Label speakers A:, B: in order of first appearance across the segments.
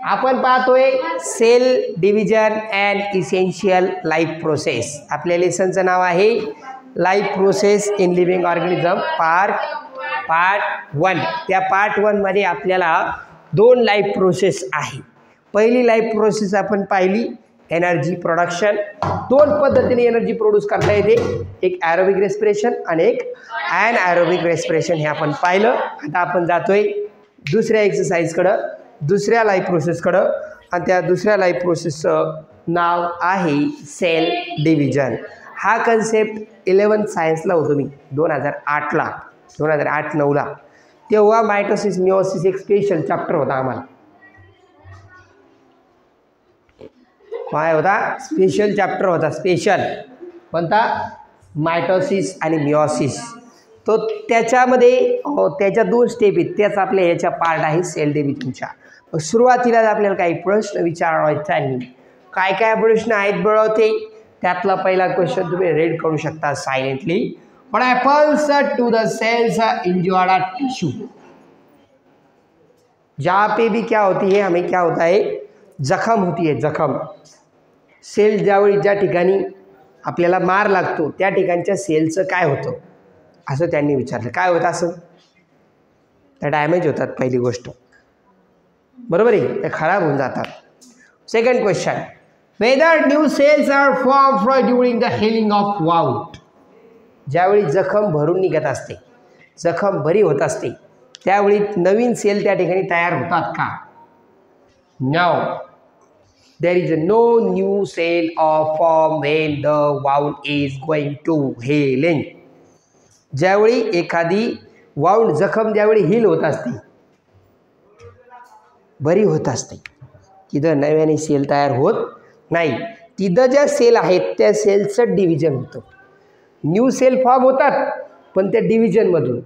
A: आपण पाहतोय cell division and essential life process. आपल्या लेसनचं नाव आहे life process in living organism part 1. त्या पार्ट 1 मध्ये आपल्याला 2 लाईफ प्रोसेस आहे. पहिली लाईफ प्रोसेस आपण पाहिली एनर्जी प्रोडक्शन. 2 पद्धतीने एनर्जी प्रोड्यूस करता येते, एक ॲरोबिक रेस्पिरेशन आणि एक ॲनॲरोबिक रेस्पिरेशन. हे आपण पाहिलं. आता आपण जातोय दुसऱ्या एक्सरसाइजकडं, दुसऱ्या लाईफ प्रोसेसकडं, आणि त्या दुसऱ्या लाईफ प्रोसेसचं नाव आहे सेल डिव्हिजन. हा कन्सेप्ट 11th सायन्सला होतो मी 2008ला 2008-9ला. तेव्हा मायटोसिस मिओसिस एक स्पेशल चॅप्टर होता आम्हाला. काय होता? स्पेशल चॅप्टर होता. स्पेशल कोणता? मायटोसिस आणि मिओसिस. तो त्याच्यामध्ये त्याच्या 2 स्टेप आहेत. त्याच आपल्या ह्याच्या पार्ट आहे सेल डिव्हिजनच्या. सुरुवातीला आपल्याला काही प्रश्न विचारायचे आहे. काय काय प्रश्न आहेत बळवते? त्यातला पहिला क्वेश्चन तुम्ही रीड करू शकता silently. What happens to the cells in your tissue? जहाँ पे भी क्या होती है, हमें क्या होता है? जखम होती है. जखम सेल ज्यावेळी ज्या ठिकाणी आपल्याला मार लागतो त्या ठिकाणच्या सेलचं काय होतं असं त्यांनी विचारलं. काय होतं असं? त्या डॅमेज होतात पहिली गोष्ट, बरोबर आहे, ते खराब होऊन जातात. Second question, whether new cells are form during the healing of wound? ज्यावेळी जखम भरून निघत असते, जखम बरी होत असते, त्यावेळी नवीन सेल त्या ठिकाणी तयार होतात का? No. There is no new cell or form when the wound is going to healing. ज्यावेळी एखादी वाउंड जखम ज्यावेळी हील होत असते, बरी होत असते, तिथं नव्याने सेल तयार होत नाही. तिथं ज्या सेल आहेत त्या सेलचं डिव्हिजन होतं. न्यू सेल फॉर्म होतात पण त्या डिव्हिजनमधून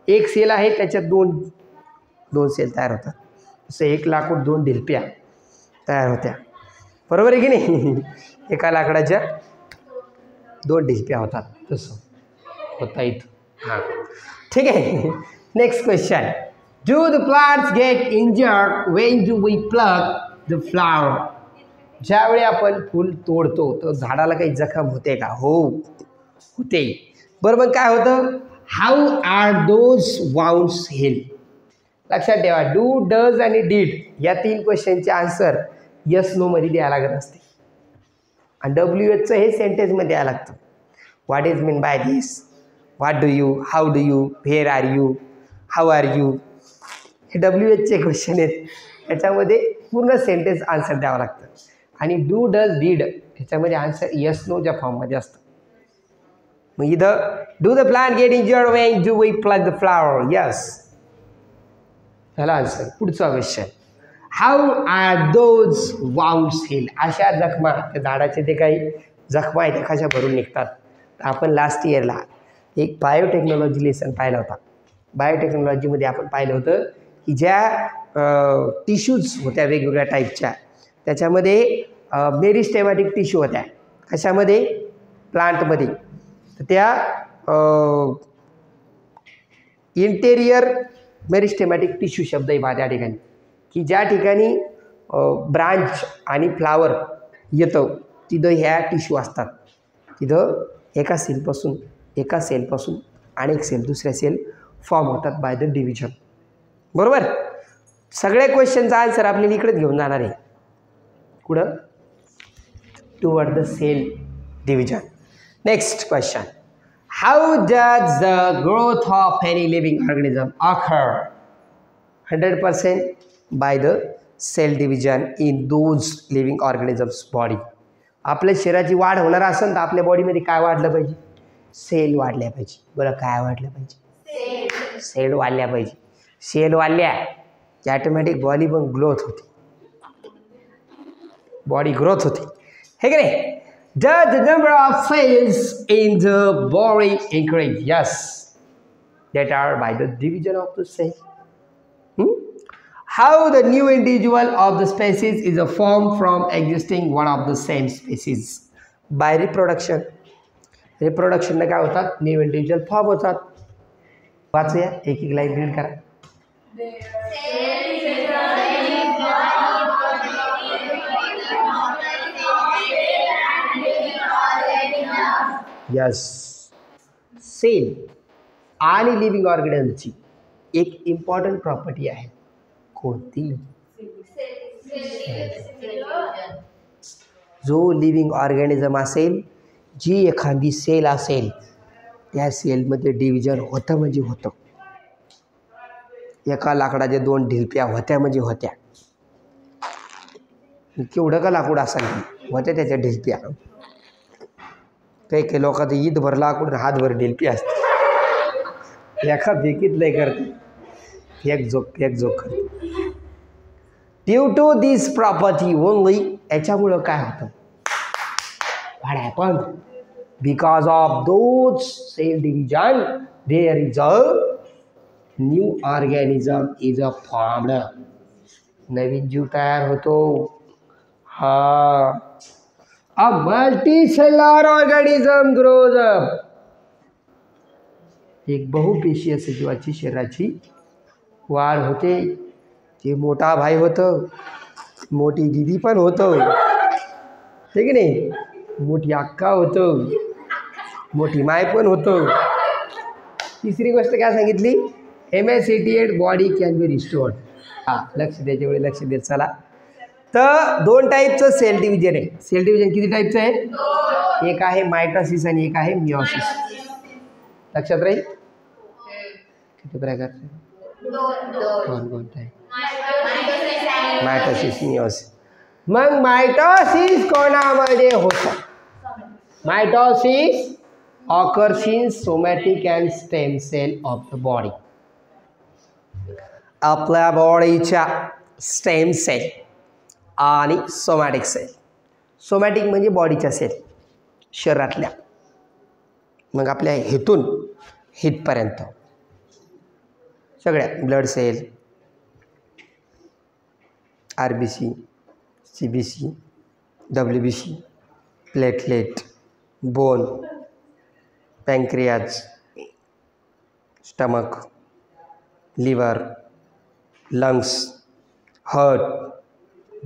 A: एक सेल आहे त्याच्यात दोन सेल तयार होतात. जसं एक लाकूड 2 ढिलप्या तयार होत्या, बरोबर आहे की नाही? एका लाकडाच्या 2 ढिलप्या होतात, तसं होता इथं. हां, ठीक आहे. Next question, do the plants get injured when do we plug the flower? ज्यावेळी आपण फूल तोडतो तर झाडाला काही जखम होते का? हो, होते. बरोबर. काय होतं? How are those wounds heal? लक्षात ठेवा, डू, डज आणि डीड या 3 क्वेश्चनचे आन्सर यस नो मध्ये द्यायला लागत असते. आणि WHचं हे सेंटेन्समध्ये द्यायला लागतं. What is mean by this? What do you? How do you? Where are you? How are you? हे WHचे क्वेश्चन आहेत. ह्याच्यामध्ये पूर्ण सेंटेन्स आन्सर द्यावं लागतं. आणि डू, डज, डीड ह्याच्यामध्ये आन्सर यस नोच्या फॉर्ममध्ये असतं. मग इथं do the plant get injured when do we plug the flower? Yes, ह्याला आन्सर. पुढचा question, how are those wounds heal? अशा जखमा, त्या झाडाचे ते काही जखमा आहेत त्या कशा भरून निघतात? आपण लास्ट इयरला एक बायोटेक्नॉलॉजी लेसन पाहिला होता. बायोटेक्नॉलॉजीमध्ये आपण पाहिलं होतं की ज्या टिश्यूज होत्या वेगवेगळ्या टाईपच्या, त्याच्यामध्ये मेरिस्टेमॅटिक टिश्यू होत्या. कशामध्ये? प्लांटमध्ये. तर त्या इंटेरियर मेरिस्टेमॅटिक टिश्यू शब्द आहे त्या ठिकाणी, की ज्या ठिकाणी ब्रांच आणि फ्लावर येतं तिथं ह्या टिश्यू असतात. तिथं एका सेलपासून अनेक सेल, दुसऱ्या सेल फॉर्म होतात बाय द डिव्हिजन. बरोबर. सगळ्या क्वेश्चनचा आन्सर आपल्याला इकडेच घेऊन जाणार आहे. कुठं? Toward the cell division. Next question, how does the growth of any living organism occur? 100% by the cell division in those living organisms body. आपल्या शरीराची वाढ होणार असेल तर आपल्या बॉडीमध्ये काय वाढलं पाहिजे? सेल वाढल्या पाहिजे. बरं, काय वाढलं पाहिजे? सेल वाढल्या पाहिजे. सेल वाढल्या की ऑटोमॅटिक बॉडी पण ग्रोथ होते, बॉडी ग्रोथ होते, हे की नाही? Does the number of cells in the body increase? Yes, that are by the division of the cell. How the new individual of the species is formed from existing one of the same species? By reproduction. Reproduction काय होतात? New individual form होतात. वाचूया, एक एक line read करा. Yes, sale आणि living ऑर्गॅनिझमची एक important property आहे. कोणती? जो लिव्हिंग ऑर्गॅनिझम असेल, जी एखादी सेल असेल, त्या सेलमध्ये डिव्हिजन होतं म्हणजे होतं. एका लाकडाच्या 2 ढिलप्या होत्या म्हणजे होत्या. केवढं का लाकूड असाल होत्या त्याच्या ढिलप्या. काही काही लोकांचं ईदभर लाकूड हातभर ढिलपी असते. एका बेकीत लय करते, एक जोक करते. Due to this property only, याच्यामुळं काय होतं, what happen, because of those cell division there is a new organism is a formed. नवीन जीव तयार होतो. हा, a multicellular organism grows up. एक बहुपेशीय सजीवाची शरीराची वाढ होते. ते मोठा भाई होतं, मोठी दिदी पण होतं, ठीक आहे नाही, मोठी अक्का होतं, मोठी माय पण होतं. तिसरी गोष्ट काय सांगितली, एमॅसिएटेड बॉडी कॅन बी रिस्टोर्ड. हां, लक्ष द्यायच्या वेळी लक्ष देत चला. तर 2 टाईपचं सेल डिव्हिजन आहे. सेल डिव्हिजन किती टाईपचं आहे? एक आहे मायटॉसिस आणि एक आहे मिओसिस. लक्षात राहील? किती प्रकारचे? कोणते? Mitosis, meiosis. मग मायटॉसिस कोणामध्ये होतं? Mitosis occurs in somatic and stem cell of the body. आपल्या बॉडीच्या स्टेम सेल आणि सोमॅटिक सेल. सोमॅटिक म्हणजे बॉडीच्या सेल, शरीरातल्या. मग आपल्या हेतून हितपर्यंत सगळ्या blood cell, RBC, CBC, WBC, platelet, bone, pancreas, stomach, liver, lungs, heart,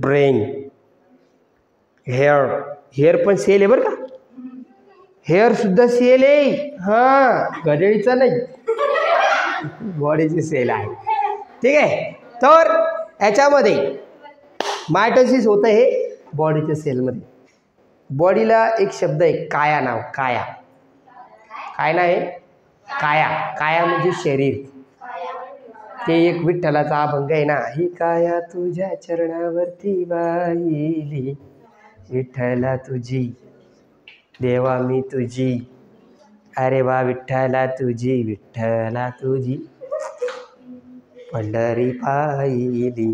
A: brain, hair पण सेल आहे बरं का. हेअरसुद्धा सेल आहे. हां, गजळीचा नाही, बॉडीची सेल आहे. ठीक आहे. तर याच्यामध्ये मायटोसिस होतं हे बॉडीच्या सेलमध्ये. बॉडीला एक शब्द आहे काया नाव. काया काय नाव आहे? काया. काया म्हणजे शरीर. ते एक विठ्ठलाचा अभंग आहे ना, ही काया तुझ्या चरणावरती वाहिली, विठ्ठला तुझी, देवा मी तुझी, अरे वा विठ्ठला तुझी, विठ्ठला तुझी पंढरी पाहिली.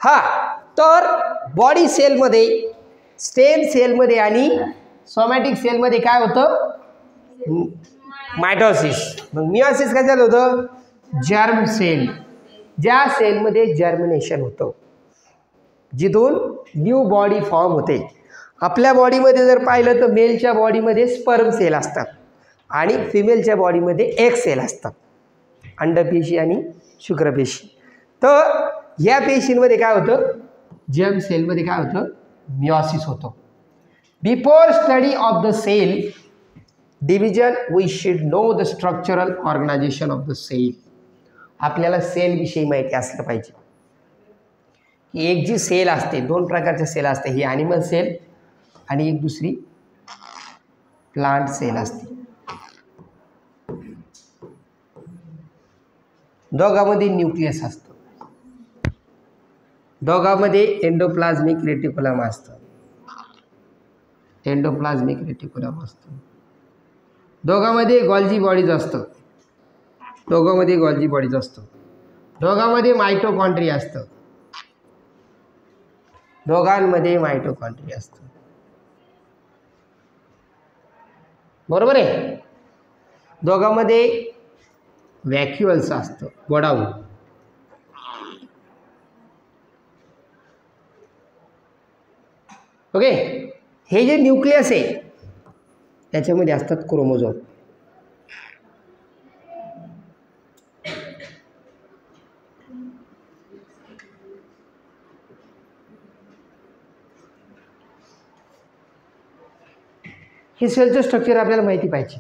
A: हा, तर बॉडी सेलमध्ये, स्टेम सेलमध्ये आणि सोमॅटिक सेलमध्ये काय होतं? मायटॉसिस. मग मिओसिस काय झालं होतं? Germ cell. ज्या सेलमध्ये जर्मिनेशन होतं, जिथून न्यू बॉडी फॉर्म होते. आपल्या बॉडीमध्ये जर पाहिलं तर मेलच्या बॉडीमध्ये स्पर्म सेल असतात आणि फिमेलच्या बॉडीमध्ये एग सेल असतात, अंडपेशी आणि शुक्रपेशी. तर ह्या पेशींमध्ये काय होतं? जर्म सेलमध्ये काय होतं? मिओसिस होतं. Before study of the cell division we should know the structural organisation of the cell. आपल्याला सेलविषयी माहिती असलं पाहिजे की एक जी सेल असते, 2 प्रकारच्या सेल असते, ही ॲनिमल सेल आणि एक दुसरी प्लांट सेल असते. दोघांमध्ये न्यूक्लियस असतं, दोघांमध्ये एंडोप्लाझ्मिक रेटिक्युलम असतं, एंडोप्लाझ्मिक रेटिक्युलम असतं. दोघांमध्ये गॉल्जी बॉडीज असतं, दोघांमध्ये गॉल्जी बॉडीज असतं. दोघांमध्ये मायटोकॉन्ड्रिया असतं, दोघांमध्ये मायटोकॉन्ड्रिया असतं. बरोबर आहे. दोघांमध्ये व्हॅक्युअल्स असतं, गोडाऊन. ओके. हे जे न्यूक्लियस आहे त्याच्यामध्ये असतात क्रोमोझोम. हे सेलचं स्ट्रक्चर आपल्याला माहिती पाहिजे.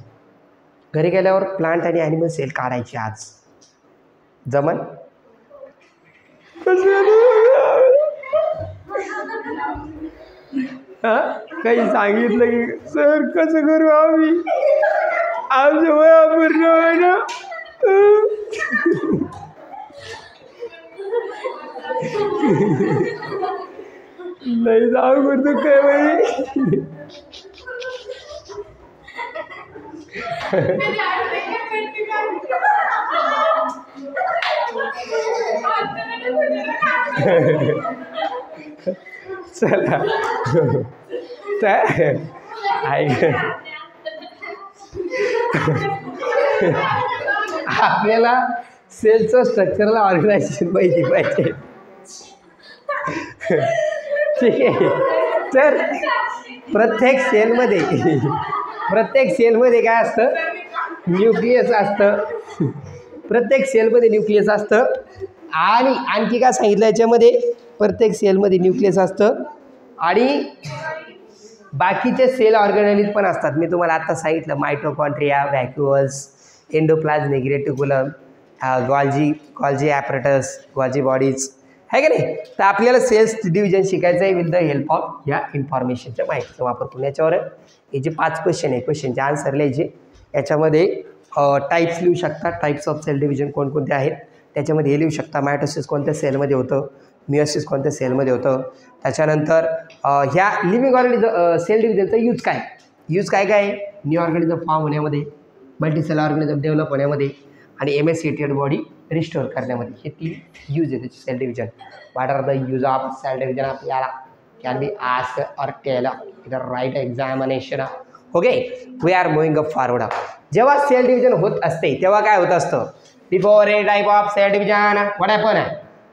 A: घरी गेल्यावर प्लांट आणि ॲनिमल सेल काढायचे आज. जमन? काही सांगितलं की सर कसं करू आम्ही, आमच्या वया पूर्ण होईना. नाही जाऊ करतो काय बाई. चला तर आपल्याला सेलचं स्ट्रक्चरला ऑर्गनायझेशन माहिती पाहिजे. ठीक आहे. तर प्रत्येक सेलमध्ये काय असतं, न्यूक्लियस असतं. प्रत्येक सेलमध्ये न्यूक्लियस असतं. आणि आणखी काय सांगितलं याच्यामध्ये, प्रत्येक सेलमध्ये न्यूक्लियस असतं आणि बाकीचे सेल ऑर्गॅनेलिज पण असतात. मी तुम्हाला आत्ता सांगितलं, mitochondria, vacuoles, endoplasmic reticulum, Golgi apparatus, Golgi bodies, आहे का नाही. तर आपल्याला सेल्स डिव्हिजन शिकायचं आहे विथ द हेल्प ऑफ या इन्फॉर्मेशनच्या माहितीचा वापर करून. याच्यावर हे जे 5 क्वेश्चन आहे, क्वेश्चनचे आन्सर लिहायचे. याच्यामध्ये टाईप्स लिहू शकता, टाईप्स ऑफ सेल डिव्हिजन कोणकोणते आहेत त्याच्यामध्ये हे लिहू शकता. मायटोसिस कोणत्या सेलमध्ये होतं, मियोसिस कोणत्या सेलमध्ये होतं. त्याच्यानंतर ह्या लिव्हिंग ऑर्गॅनिझम सेल डिव्हिजनचा यूज काय आहे, न्यू ऑर्गॅनिझम फॉर्म होण्यामध्ये, मल्टीसेल ऑर्गॅनिझम डेव्हलप होण्यामध्ये आणि एमेसिएटेड बॉडी रिस्टोअर करण्यामध्ये. हे 3 यूज आहे त्याचे cell division. What are the use of cell division आपल्याला can be asked or tell in the right examination. Okay, we are moving up forward. जेव्हा cell division होत असते तेव्हा काय होत असतं, before a type of cell division what happen,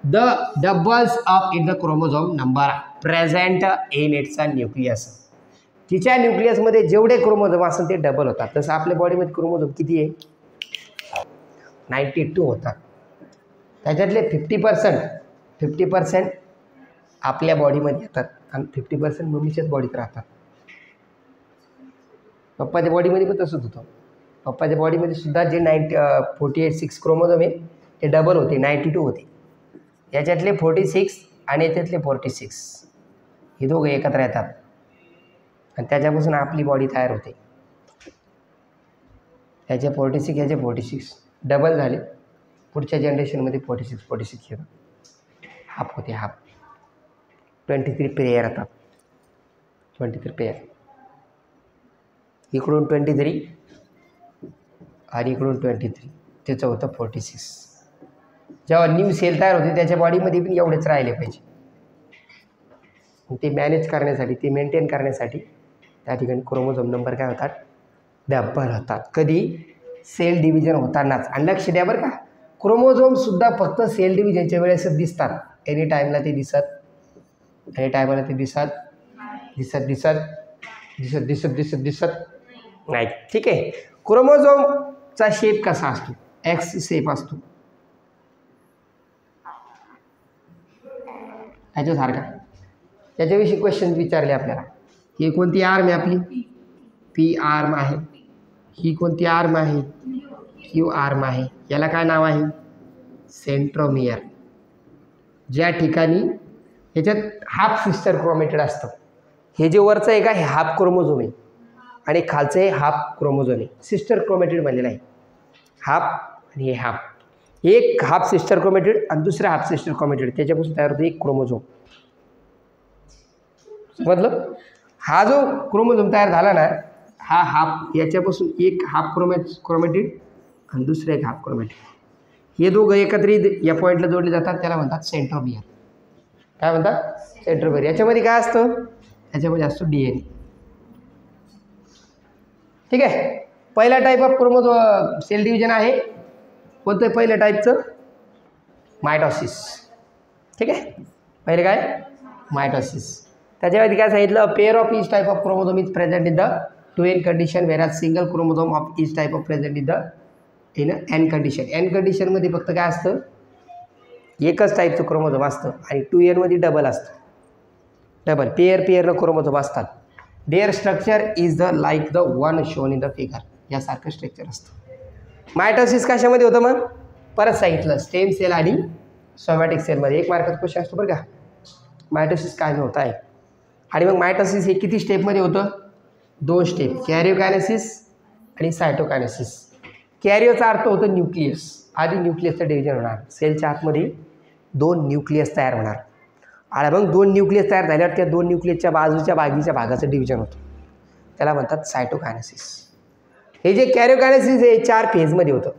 A: the doubles of in the chromosome number present in its nucleus. तिच्या न्यूक्लियसमध्ये जेवढे क्रोमोझोम असतात ते डबल होतात. तसं आपल्या बॉडीमध्ये क्रोमोझोम किती आहे, 92 होतात. त्याच्यातले 50% आपल्या बॉडीमध्ये येतात आणि 50% मम्मीच्याच बॉडीत राहतात. पप्पाच्या बॉडीमध्ये पण तसंच होतं. पप्पाच्या बॉडीमध्ये सुद्धा जे 48 क्रोमोझोम आहे ते डबल होते, 92 होते. याच्यातले 46 आणि याच्यातले 46 हे दोघं एकत्र येतात आणि त्याच्यापासून आपली बॉडी तयार होते. याचे 46 याचे 46 डबल झाले. पुढच्या जनरेशनमध्ये 46 येतात, हाफ होते, हाफ. 23 पेयर येतात, 23 पेयर. इकडून 23 आणि इकडून 23, त्याचं होतं 46. जेव्हा न्यू सेल तयार होते त्याच्या बॉडीमध्ये पण एवढेच राहिले पाहिजे. ते मॅनेज करण्यासाठी, ते मेंटेन करण्यासाठी त्या ठिकाणी क्रोमोझोम नंबर काय होतात, डबल होतात. कधी, सेल डिव्हिजन होतानाच. आणि लक्ष द्या बरं का, क्रोमोझोमसुद्धा फक्त सेल डिव्हिजनच्या वेळेसच दिसतात. एनी टाईमला ते दिसत नाही. ठीक आहे. क्रोमोझोमचा शेप कसा असतो, एक्स शेप असतो ह्याच्यासारखा. त्याच्याविषयी क्वेश्चन विचारले आपल्याला. ही कोणती आर्म आहे आपली, पी आर्म आहे. ही कोणती आर्म आहे, क्यू आर्म आहे. याला काय नाव आहे, सेंट्रोमियर. ज्या ठिकाणी ह्याच्यात हाफ सिस्टर क्रोमॅटिड असतं. हे जे वरचं आहे का, हे हाफ क्रोमोझोम आहे आणि खालचं हे हाफ क्रोमोझोम आहे. सिस्टर क्रोमॅटिड म्हणलेलं आहे, हाफ आणि हे हाफ. एक हाफ सिस्टर क्रोमॅटिड आणि दुसरा हाफ सिस्टर क्रोमॅटिड, त्याच्यापासून तयार होतो एक क्रोमोझोम. समजलं. हा जो क्रोमोझोम तयार झाला ना, हा हाफ, याच्यापासून एक हाफ क्रोमॅटिड आणि दुसरं एक हाफ क्रोमॅटिड. हे दोघं एकत्रित या पॉईंटला जोडले जातात, त्याला म्हणतात सेंट्रोमियर. काय म्हणतात, सेंट्रोमियर. याच्यामध्ये काय असतं, याच्यामध्ये असतो DNA. ठीक आहे. पहिला type of chromosome cell division आहे. कोणतं पहिल्या टाईपचं, मायटॉसिस. ठीक आहे. पहिले काय, मायटॉसिस. त्याच्यामध्ये काय सांगितलं, pair of each type of chromosome is present in the 2n condition, वेराज single chromosome of each type of present in n condition. n कंडिशनमध्ये फक्त काय असतं, एकच टाईपचं क्रोमोझोम असतं आणि 2n मध्ये डबल असतं. डबल पेअरनं क्रोमोझोम असतात. Their structure is the like the one shown in the figure. यासारखं स्ट्रक्चर असतं. मायटोसिस कशामध्ये होतं मग? परत सांगितलं, स्टेम सेल आणि सोमॅटिक सेलमध्ये. 1 मार्काचा क्वेश्चन असतो बरं का, मायटोसिस काय होत आहे. आणि मग मायटोसिस हे किती स्टेपमध्ये होतं? 2 स्टेप, कॅरिओकायनेसिस आणि सायटोकायनेसिस. कॅरिओचा अर्थ होतो न्यूक्लियस. आधी न्यूक्लियसचं डिव्हिजन होणार, सेलच्या आतमध्ये 2 न्यूक्लियस तयार होणार. आणि मग 2 न्यूक्लियस तयार झाल्यावर त्या 2 न्यूक्लियसच्या बाजूच्या भागाचं डिव्हिजन होतं, त्याला म्हणतात सायटोकायनेसिस. हे जे कॅरिओकायनेसिस हे 4 फेजमध्ये होतं,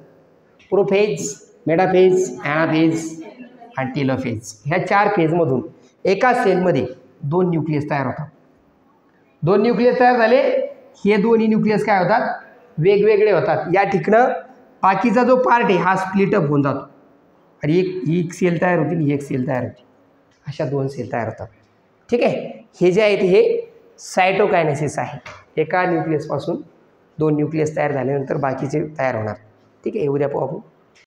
A: प्रोफेज, मेटाफेज, ॲनाफेज आणि टेलोफेज. ह्या 4 फेजमधून एका सेलमध्ये 2 न्यूक्लियस तयार होतात. 2 न्यूक्लियस तयार झाले, हे दोन्ही न्यूक्लियस काय होतात? वेगवेगळे होतात. या ठिकाणं बाकीचा जो पार्ट आहे हा स्प्लिटअप होऊन जातो आणि ही एक सेल तयार होती आणि ही एक सेल तयार होती. अशा 2 सेल तयार होतात. ठीक आहे. हे जे आहेत हे सायटोकायनेसिस आहे. एका न्यूक्लियसपासून 2 न्यूक्लियस तयार झाल्यानंतर बाकीचे तयार होणार. ठीक आहे. उद्या पाहू आपण.